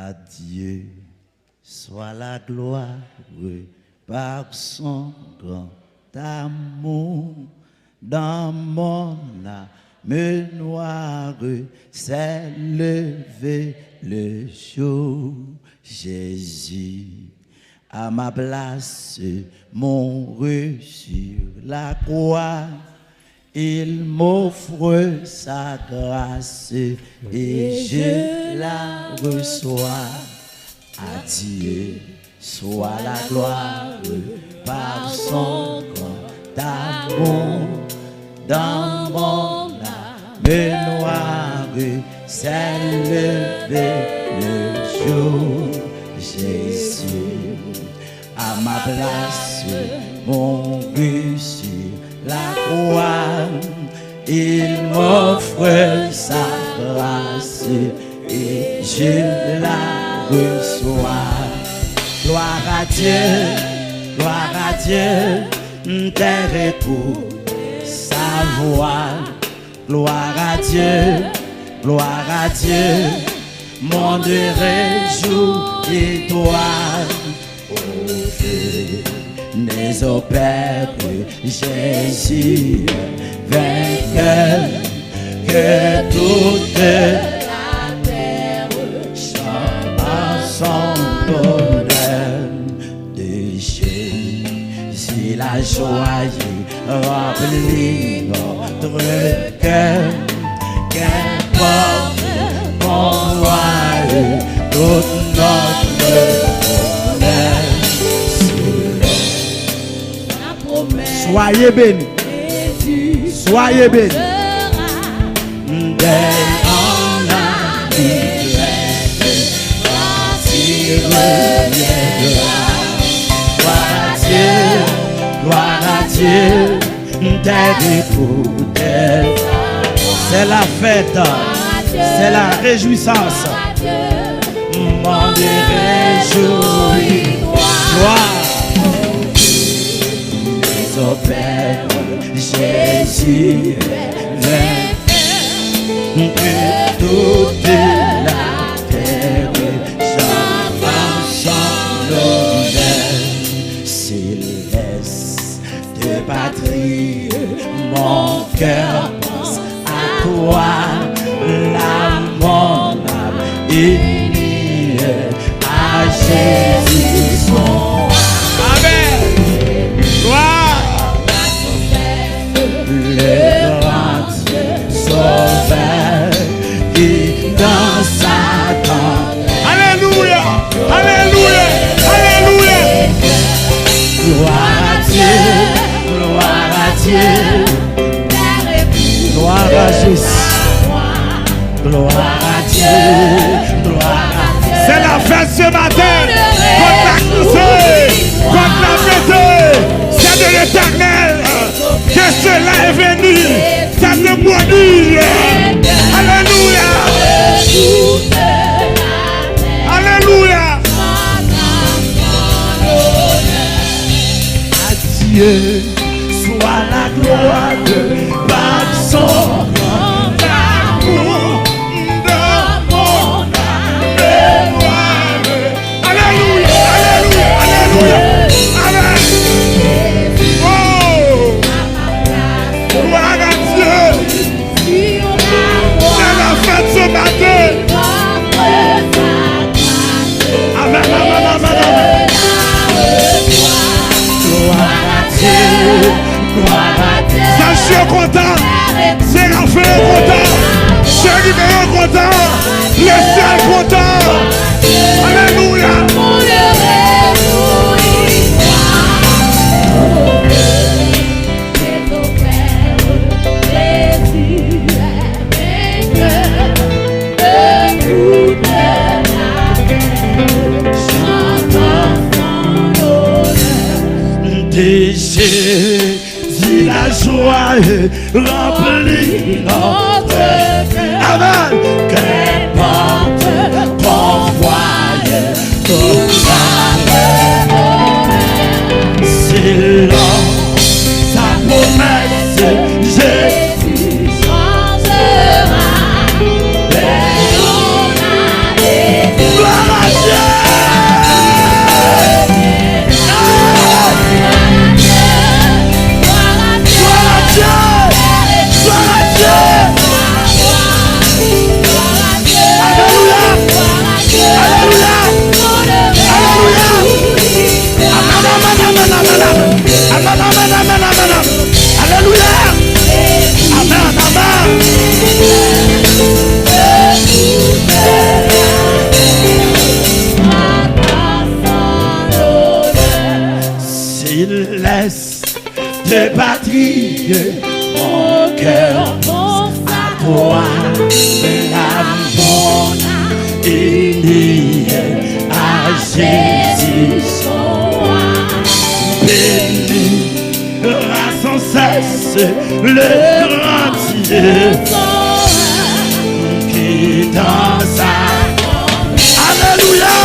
À Dieu soit la gloire par son grand amour. Dans mon âme noire s'est levé le jour. Jésus à ma place mourut sur la croix. Il m'offre sa grâce et je la reçois. À Dieu soit la gloire par son grand amour. Dans mon âme noire s'est levé le jour. Jésus à ma place mourut sur la croix. Il m'offre sa grâce et je la reçois. Gloire à Dieu, terre écoute sa voix. Gloire à Dieu, monde réjouit toi. Des opères, Jésus vainqueur, que toute la terre chante en son honneur. De Jésus la joie remplit notre cœur. Qu'importe qu'on voit toute notre bonheur. Soyez bénis. Soyez bénis. Dès en habituel, quand il reviendra. Gloire à Dieu, terre écoute. C'est la fête, c'est la réjouissance. Monde réjouit, gloire. Au Père, Jésus vainqueur, que toute la terre chante son honneur. Céleste de patrie, mon cœur pense à toi, mon âme unie à Jésus son. Amen. Gloire. Le grand sauveur qui dans sa tente. Alléluia, alléluia, alléluia. Gloire à Dieu, gloire à Dieu. Gloire à Jésus, gloire à Dieu, gloire à Dieu. C'est la fête ce matin, contre la cruauté, contre la vérité, c'est de l'Éternel. Que cela est venu, ça te produit. Alléluia. Alléluia. À Dieu soit la gloire par son grand amour. Dans mon âme noire. Alléluia. Alléluia. Alléluia. Amen. Gloire à Dieu. C'est la fête ce matin. Amen, amen, amen, amen. Gloire à Dieu. Gloire à Dieu. Ça, je suis content. Séraphin est content. Chérubin est content. Le ciel est content. Alléluia. Jésus, la joie remplit notre cœur. Amen. Qu'importe qu'on voie ton âme. C'est l'homme, sa promesse, Jésus changera. Mais on a des gloires. béni à Jésus son roi. Bénira sans cesse le grand Dieu qui dans sa Alléluia.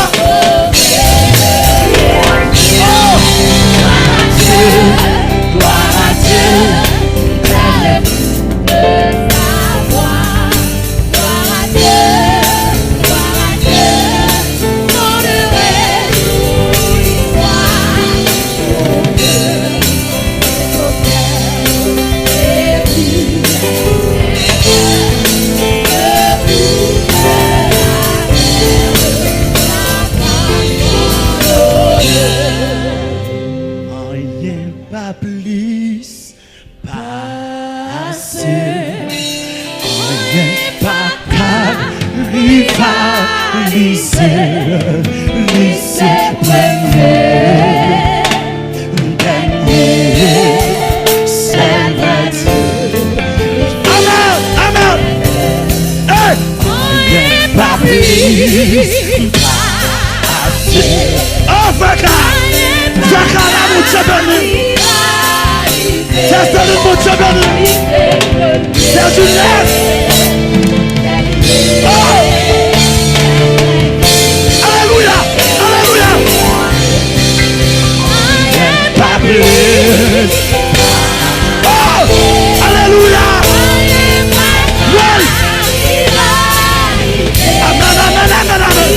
Gloire à Dieu, gloire à Dieu. Lycée premier, dernier, c'est vrai Dieu. Amen, amen. Hey, rien pas plus. Oh, Faka, Faka, la mouche bénie. C'est ça le mouche bénie. C'est Juliette. Oh. Oh, alléluia. Oui. Amen, amen, amen, amen.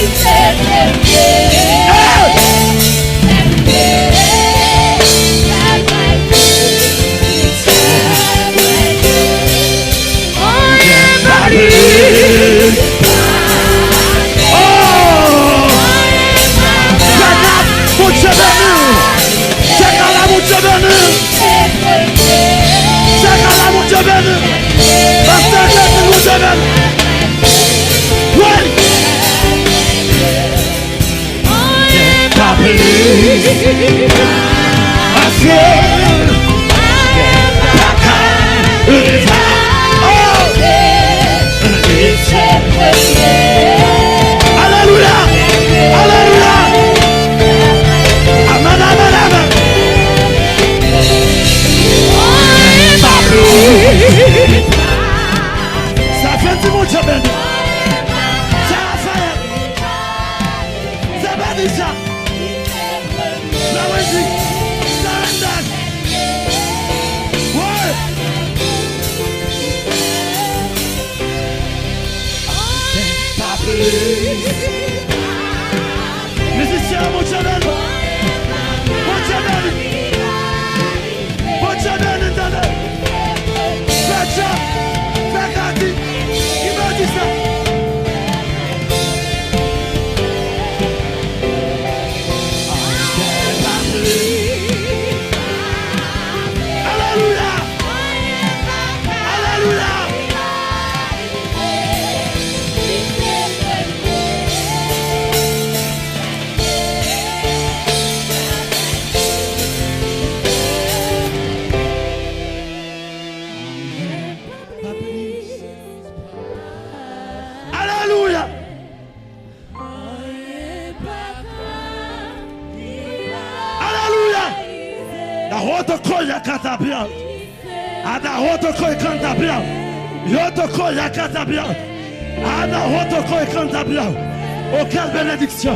Oh, quelle bénédiction!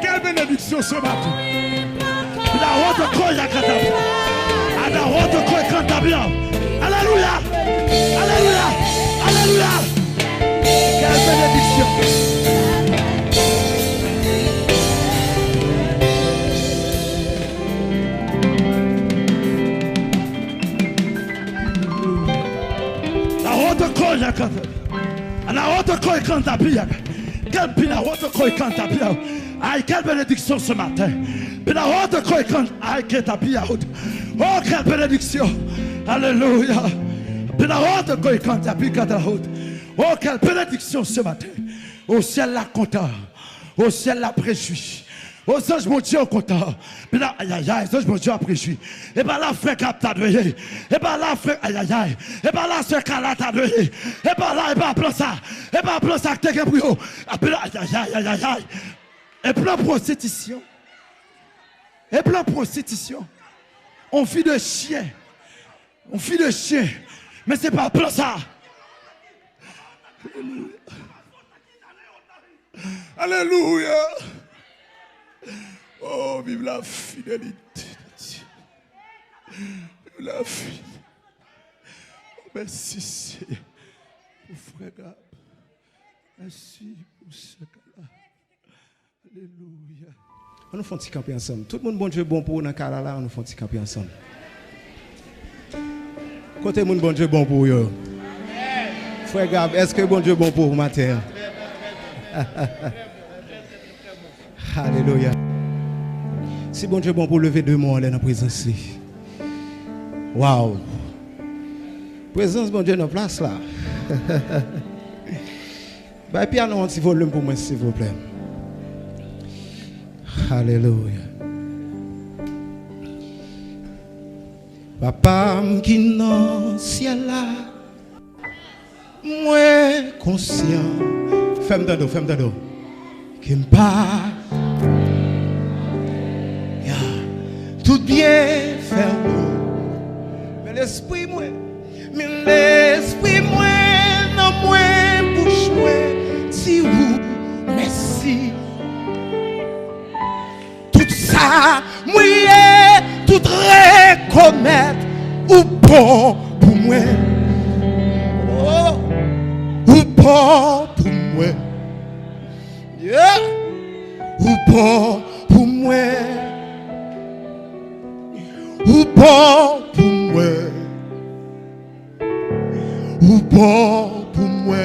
Quelle bénédiction ce matin! Alléluia! Alléluia! Alléluia! Quelle bénédiction! Quelle bénédiction ce matin. Oh, quelle bénédiction. Alléluia. Oh, quelle bénédiction ce matin. Au ciel la content. Au ciel la préjouit. Aux anges, mon Dieu, content. Puis là, aïe, aïe, aïe, les anges, mon Dieu, après je. Et bien là, frère Capta, et bien là, frère, aïe, aïe, aïe. Et bien là, sœur Kalata, et bien là, et bien plan ça. Et bien plan ça, que t'es pour eux. Et puis là, aïe, aïe, aïe, aïe, aïe. Et plan prostitution. Et plan prostitution. On fit de chien. On fit de chien. Mais c'est pas plan ça. Alléluia. Oh, vive la fidélité de Dieu. Vive la fidélité. Oh, merci, Seigneur. Pour frère Gab. Merci pour ce cas-là. Alléluia. On nous fait un petit camper ensemble. Tout le monde, bon Dieu, bon pour nous dans le là, on nous fait un petit camper ensemble. Côté mon bon Dieu, bon pour eux. Frère Gab, est-ce que bon Dieu, bon pour vous matin? Alléluia. Si bon Dieu, bon pour lever deux mots, on est dans la présence. Waouh. Présence, bon Dieu, dans la place là. Bah, piano, un petit volume pour moi, s'il vous plaît. Alléluia. Papa qui dans le ciel là, moi conscient, femme d'ado, qui me parle, tout bien faire, mais l'esprit moi, non moi, bouche moi, si vous, merci. Tout ça, moi, tout reconnaître, ou bon pour moi. Oh, ou bon pour moi. Yeah. Ou bon pour moi. Ou bon pour moi. Ou bon pour moi.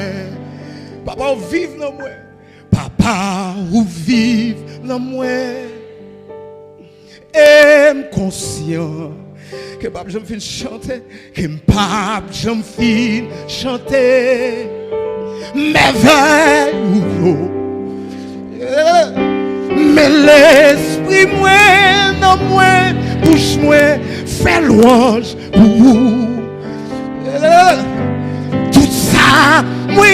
Papa, ou vive dans moi. Papa, ou vive dans moi. Et conscient que papa je me fais chanter, que papa je me fais chanter merveille mais l'esprit moi non moi bouche moi fait louange pour vous tout ça moi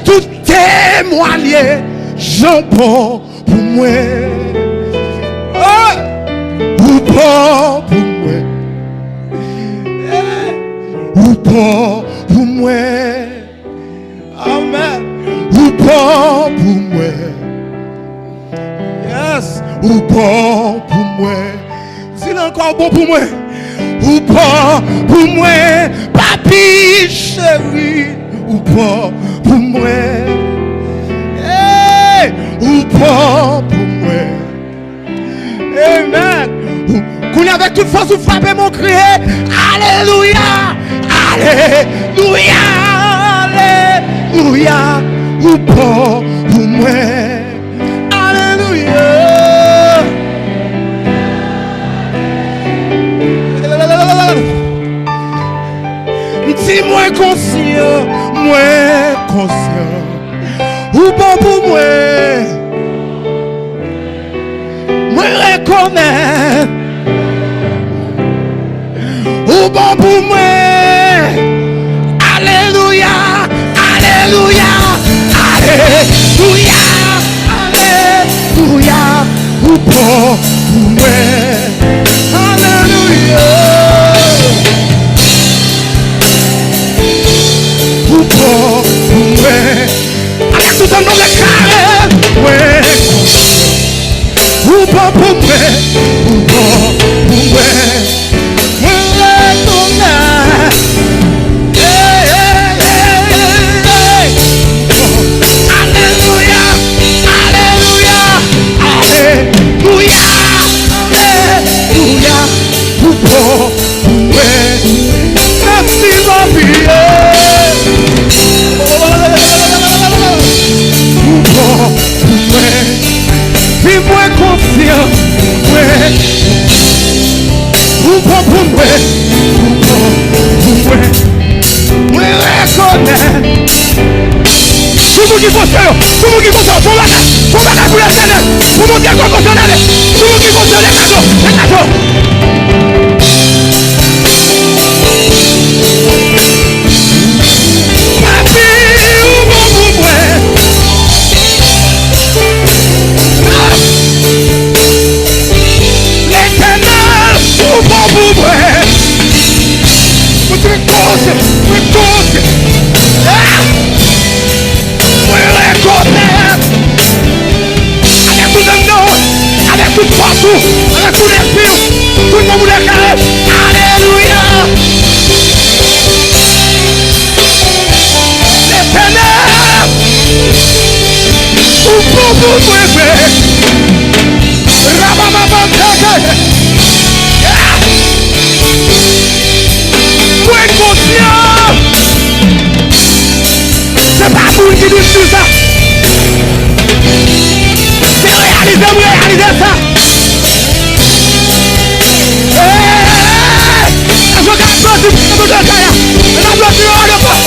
tout témoigner jambon pour moi. Ou bon pour moi, ou bon pour moi, amen. Ou bon pour moi, yes. Ou bon pour moi, c'est encore bon pour moi. Ou bon pour moi, papi chéri. Ou bon pour moi, hey. Ou bon pour moi, amen. Qu'on avec toute force vous frappez mon cri. Alléluia. Alléluia. Alléluia. Ou bon pour moi. Alléluia. Dis-moi conscient. Moi conscient. Ou bon pour moi. Moi reconnais. Ou bon pour moi. Alléluia. Alléluia. Alléluia. Alléluia. Ou bon pour moi. Alléluia. Ou bon pour moi. Avec tout un nom de carré. Ouais. Ou bon pour moi. Ou bon pour moi. qui fonctionne, tout le monde qui fonctionne, pour bagage pour l'éternel, pour montrer qu'on fonctionne, tout le monde qui fonctionne, les cadeaux. Papi, ou bon pour moi. L'éternel, ou bon pour moi. Vous êtes cause. Avec tout partout, avec tous les fils, tout le monde voulait carré. Alléluia. L'éternel, ou pour vous frère. Vous êtes conscient. C'est pas vous qui dites tout ça. C'est réaliser ça. Je regarde ça, c'est pour le faire. La voiture, le pas.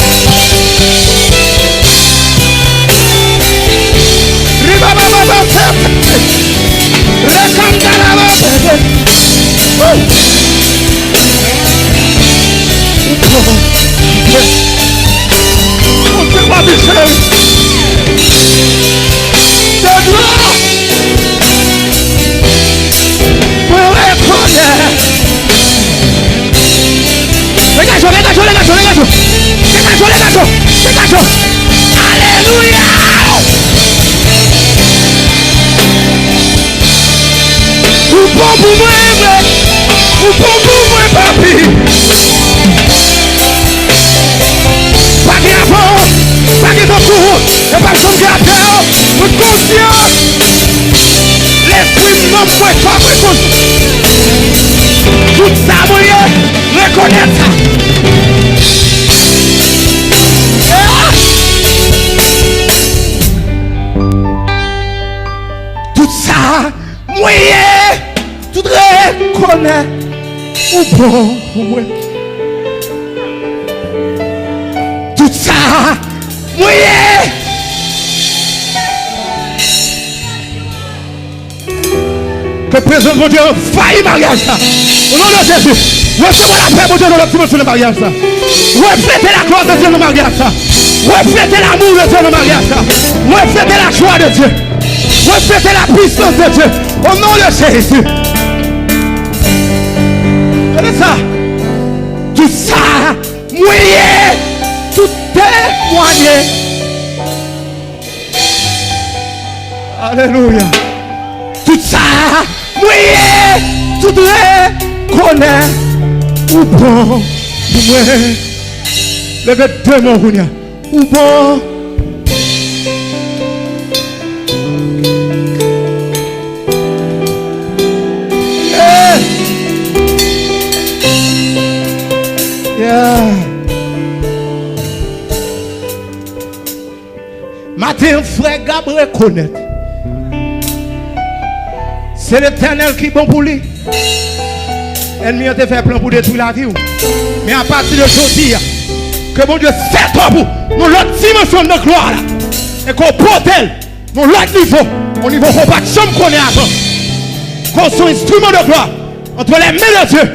Alléluia. Ou bon pour moi, papi. Pas qu'il y a fort, pas qu'il y a court, et pas comme qu'il y a peur, vous êtes conscient. L'esprit non peut pas reconnaître. Tout ça, vous reconnaître ça. Tout ça, moyen, tout reconnaître. Ou bon pour moi. Tout ça, moyen. Que présent mon Dieu faille mariage ça. Au nom de Jésus, recevez la paix mon Dieu dans le petit le mariage ça. Reflétez la gloire de Dieu dans le mariage ça. Reflétez l'amour de Dieu dans le mariage ça. Reflétez la joie de Dieu. Reflétez la puissance de Dieu. Au nom de Jésus. Regardez ça. Tout ça, moyen, tout est moyen. Alléluia. Tout ça, moyen, tout est connaît. Ou bon, moi, levez deux mots, ou bon. Matin, frère Gabriel connaît. C'est l'Éternel qui est bon pour lui. Ennemi a fait plan pour détruire la vie. Mais à partir de aujourd'hui, que mon Dieu fait pour nous l'autre dimension de gloire là. Et qu'on porte nous l'autre niveau. Au niveau qu'on pas de chambre qu'on est avant. Qu'on soit instrument de gloire entre les mains de Dieu.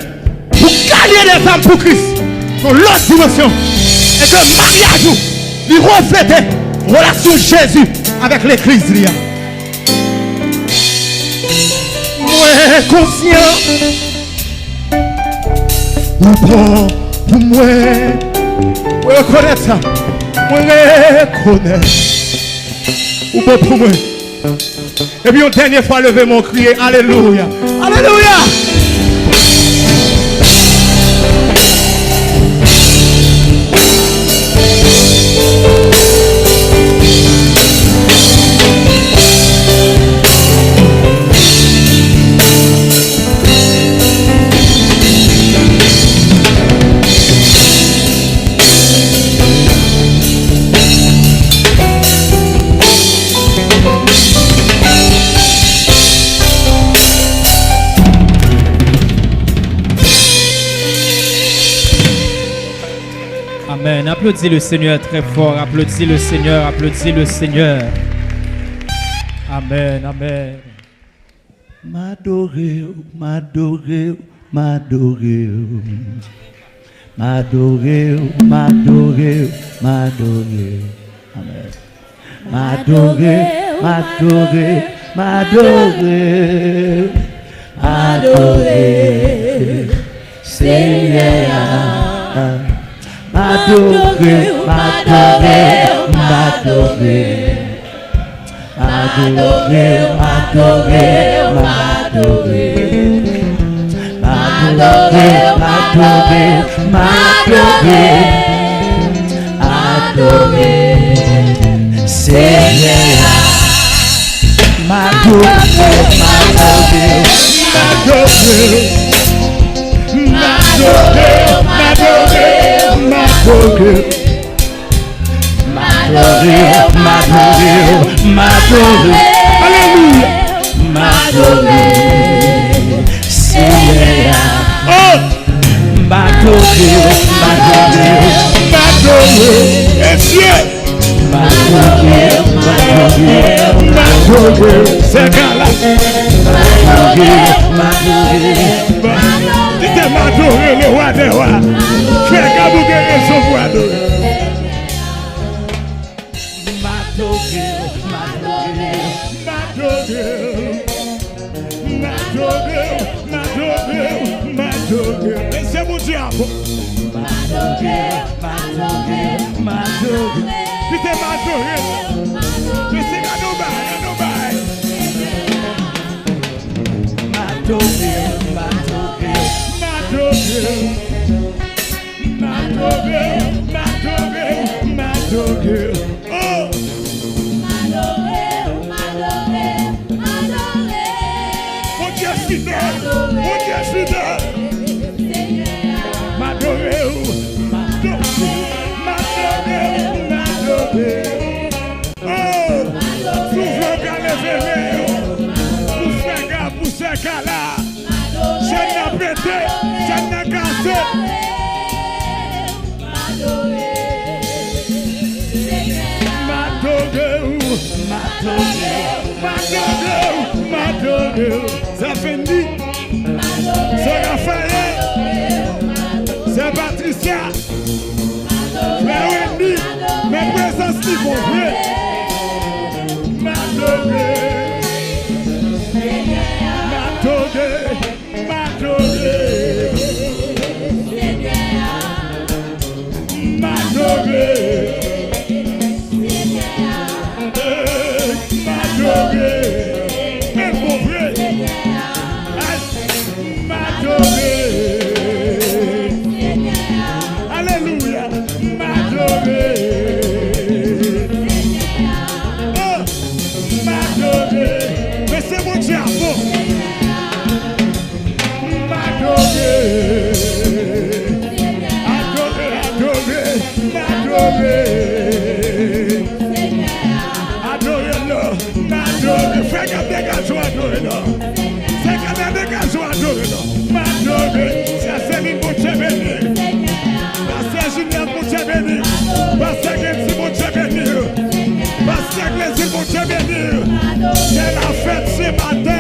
Pour gagner des âmes pour Christ. Dans l'autre dimension. Et que mariage lui reflète relation de Jésus avec l'église. Moi conscient. Ou bon pour moi. Moi reconnaître ça. Moi reconnaître. Ou bon pour moi. Et puis une dernière fois lever mon cri. Alléluia. Alléluia. Amen. Applaudis le Seigneur très fort. Applaudis le Seigneur. Applaudis le Seigneur. Amen. Amen. M'adorer, m'adorer, m'adorer. M'adorer, m'adorer, m'adorer. Amen. M'adorer, m'adorer, m'adorer. M'adorer, Seigneur. M'adorer, m'adorer, m'adorer. M'adorer, m'adorer, m'adorer. M'adorer, m'adorer, m'adorer. Adorer, Seigneur. M'adorer, m'adorer, m'adorer. M'adorer, m'adorer, m'adorer. M'adorer, m'adorer, m'adorer. Alléluia. M'adorer, Seigneur. Oh! M'adorer, m'adorer, m'adorer. Et Dieu. M'adorer, m'adorer, m'adorer. C'est là. M'adorer, m'adorer. Dites m'adorer le roi des rois. Fais Gabouguer et son roi adorer. Laissez mon diable. Laissez m'adorer. Laissez m'adorer. Ça fait c'est Raphaël, c'est Patricia, frère Wendy, mes présences qui vont vrai. C'est la fête ce matin.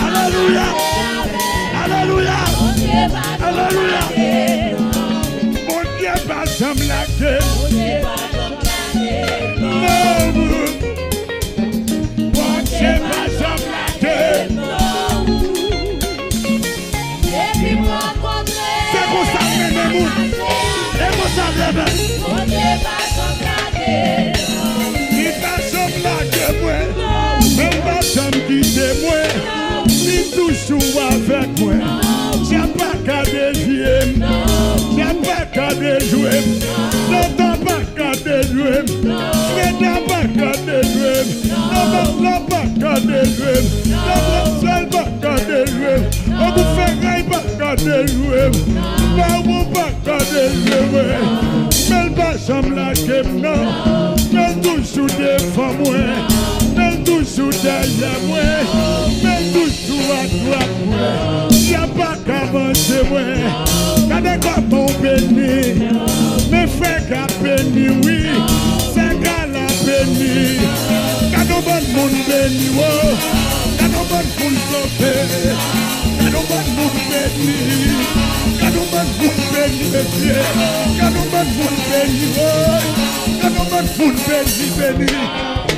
Alléluia. Alléluia. Alléluia. Mon Dieu pas jamais la gueule. Mon Dieu pas jamais la gueule. La seule pas garder jouer. On vous fait rail pas garder jouer. Pas vous pas garder jouer. Mais pas jamais la game non. Mais toujours devant moi. Mais toujours derrière moi. Mais toujours à droite moi. Y'a pas qu'à manger moi. Regardez comment on bénit. Mes frères qu'à béni oui. C'est qu'à la béni. Quand on va le monde béni oh. Quand on va le monde sauvé. Quand on va le monde béni. Quand on va le monde béni monsieur. Quand on va le monde béni oh. Quand on va le monde béni béni.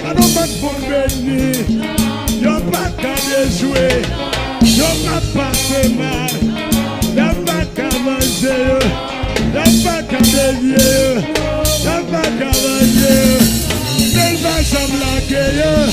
Quand on va le monde béni. Y'a pas qu'à déjouer. Y'a pas passé mal. Y'a pas qu'à manger. Y'a pas qu'à délier. Y'a pas qu'à manger. Y'a pas qu'à manger.